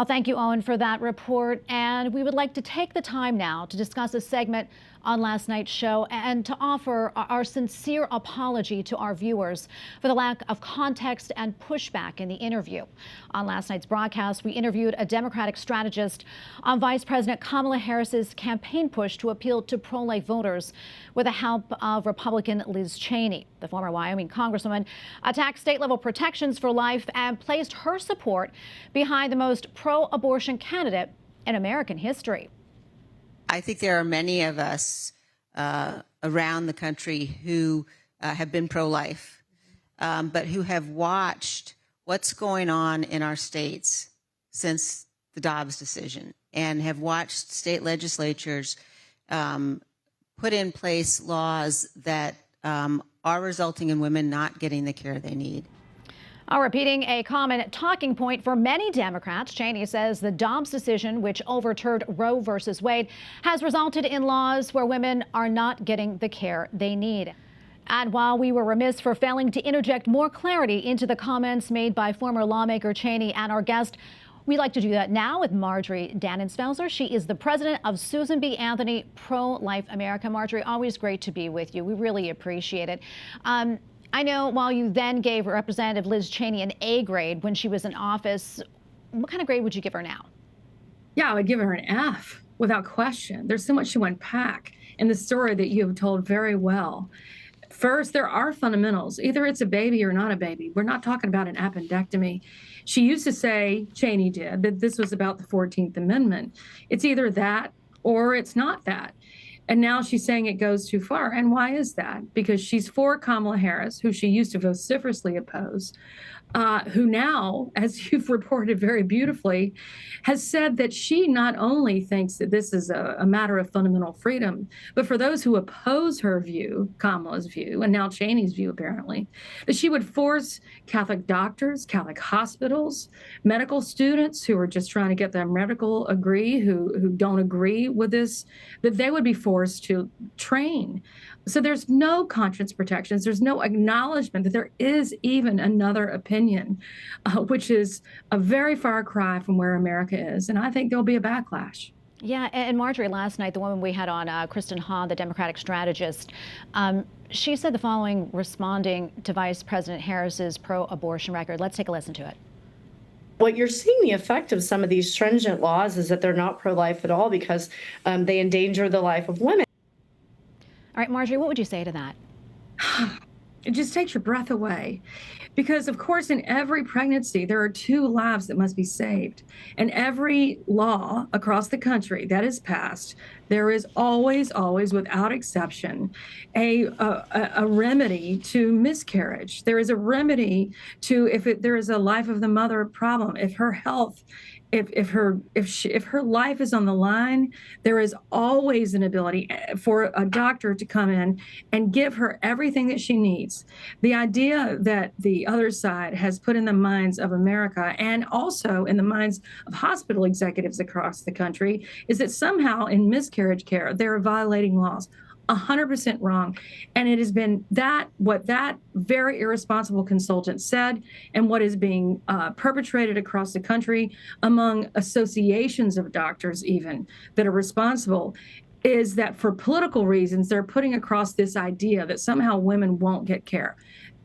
Thank you, Owen, for that report. And we would like to take the time now to discuss a segment on last night's show and to offer our sincere apology to our viewers for the lack of context and pushback in the interview. On last night's broadcast, we interviewed a Democratic strategist on Vice President Kamala Harris's campaign push to appeal to pro-life voters with the help of Republican Liz Cheney. The former Wyoming congresswoman attacked state-level protections for life and placed her support behind the most pro-abortion candidate in American history. I think there are many of us around the country who have been pro-life, but who have watched what's going on in our states since the Dobbs decision and have watched state legislatures put in place laws that are resulting in women not getting the care they need. Repeating a common talking point for many Democrats, Cheney says the Dobbs decision, which overturned Roe versus Wade, has resulted in laws where women are not getting the care they need. And while we were remiss for failing to interject more clarity into the comments made by former lawmaker Cheney and our guest, we'd like to do that now with Marjorie Dannenfelser. She is the president of Susan B. Anthony Pro-Life America. Marjorie, always great to be with you. We really appreciate it. I know while you then gave Representative Liz Cheney an A grade when she was in office, what kind of grade would you give her now? Yeah, I would give her an F without question. There's so much to unpack in the story that you have told very well. First, there are fundamentals. Either it's a baby or not a baby. We're not talking about an appendectomy. She used to say, Cheney did, that this was about the 14th Amendment. It's either that or it's not that. And now she's saying it goes too far. And why is that? Because she's for Kamala Harris, who she used to vociferously oppose, who now, as you've reported very beautifully, has said that she not only thinks that this is a matter of fundamental freedom, but for those who oppose her view, Kamala's view, and now Cheney's view apparently, that she would force Catholic doctors, Catholic hospitals, medical students who are just trying to get their medical degree, who don't agree with this, that they would be forced to train. So there's no conscience protections. There's no acknowledgement that there is even another opinion, which is a very far cry from where America is. And I think there'll be a backlash. Yeah, and Marjorie, last night, the woman we had on, Kristen Hahn, the Democratic strategist, she said the following, responding to Vice President Harris's pro-abortion record. Let's take a listen to it. What you're seeing the effect of some of these stringent laws is that they're not pro-life at all because they endanger the life of women. All right, Marjorie, what would you say to that? It just takes your breath away. Because, of course, in every pregnancy, there are 2 lives that must be saved. And every law across the country that is passed, there is always, without exception, a remedy to miscarriage. There is a remedy to if there is a life of the mother problem, if her health, if her life is on the line, there is always an ability for a doctor to come in and give her everything that she needs. The idea that the other side has put in the minds of America and also in the minds of hospital executives across the country is that somehow in miscarriage care, they're violating laws. 100% wrong. And it has been what that very irresponsible consultant said and what is being perpetrated across the country among associations of doctors even that are responsible is that for political reasons, they're putting across this idea that somehow women won't get care.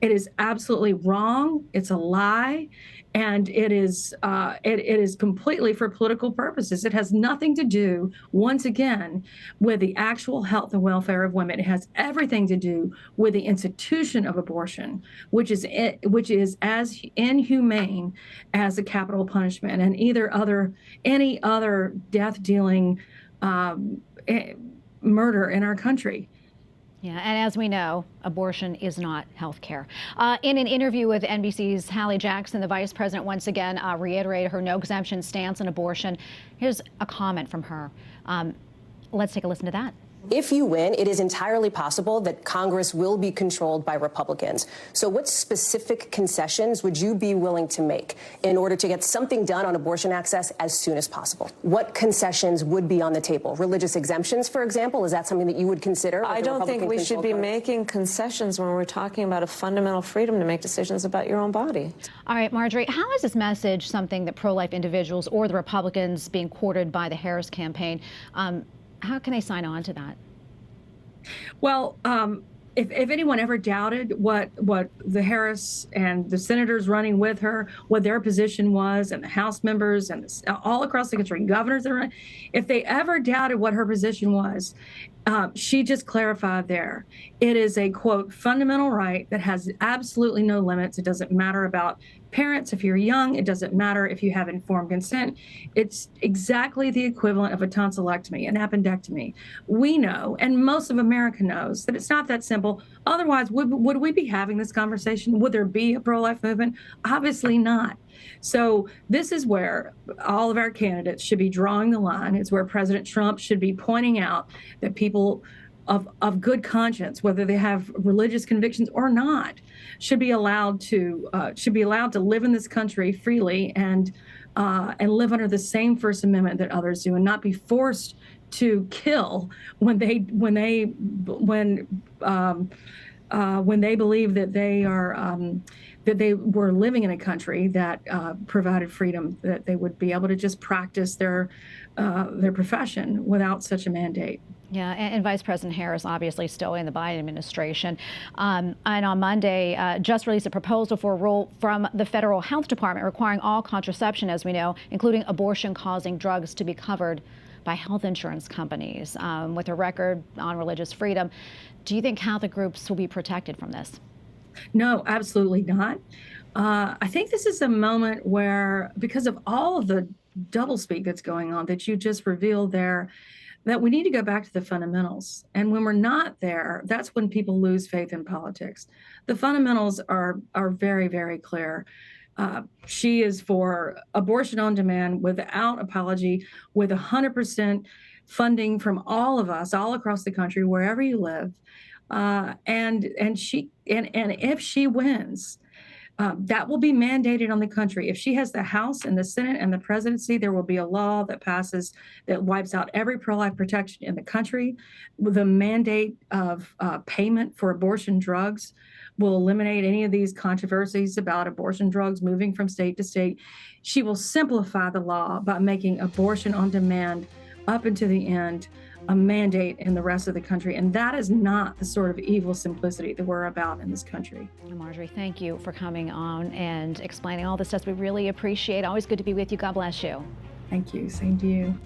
It is absolutely wrong. It's a lie. And it is completely for political purposes. It has nothing to do, once again, with the actual health and welfare of women. It has everything to do with the institution of abortion, which is as inhumane as a capital punishment and any other death-dealing murder in our country. Yeah, and as we know, abortion is not health care. In an interview with NBC's Hallie Jackson, the vice president once again reiterated her no-exemption stance on abortion. Here's a comment from her. Let's take a listen to that. If you win, it is entirely possible that Congress will be controlled by Republicans. So what specific concessions would you be willing to make in order to get something done on abortion access as soon as possible? What concessions would be on the table? Religious exemptions, for example, is that something that you would consider? I don't think we should be making concessions when we're talking about a fundamental freedom to make decisions about your own body. All right, Marjorie, how is this message something that pro-life individuals or the Republicans being courted by the Harris campaign, how can they sign on to that? Well, if anyone ever doubted what the Harris and the senators running with her, what their position was, and the House members and all across the country, governors that are running, if they ever doubted what her position was, she just clarified there. It is a, quote, fundamental right that has absolutely no limits. It doesn't matter about parents if you're young. It doesn't matter if you have informed consent. It's exactly the equivalent of a tonsillectomy, an appendectomy. We know, and most of America knows, that it's not that simple. Otherwise, would we be having this conversation? Would there be a pro-life movement? Obviously not. So this is where all of our candidates should be drawing the line. It's where President Trump should be pointing out that people of good conscience, whether they have religious convictions or not, should be allowed to live in this country freely and live under the same First Amendment that others do, and not be forced to kill when they believe that they are that they were living in a country that provided freedom, that they would be able to just practice their profession without such a mandate. Yeah, and Vice President Harris obviously still in the Biden administration. And on Monday, just released a proposal for a rule from the federal health department requiring all contraception, as we know, including abortion-causing drugs, to be covered by health insurance companies. With a record on religious freedom, do you think Catholic groups will be protected from this? No, absolutely not. I think this is a moment where, because of all of the doublespeak that's going on that you just revealed there, that we need to go back to the fundamentals. And when we're not there, that's when people lose faith in politics. The fundamentals are very, very clear. She is for abortion on demand without apology, with 100% funding from all of us, all across the country, wherever you live. And if she wins, that will be mandated on the country. If she has the House and the Senate and the presidency, there will be a law that passes that wipes out every pro-life protection in the country. The mandate of payment for abortion drugs will eliminate any of these controversies about abortion drugs moving from state to state. She will simplify the law by making abortion on demand up until the end a mandate in the rest of the country. And that is not the sort of evil simplicity that we're about in this country. Marjorie, thank you for coming on and explaining all this stuff. We really appreciate it. Always good to be with you. God bless you. Thank you. Same to you.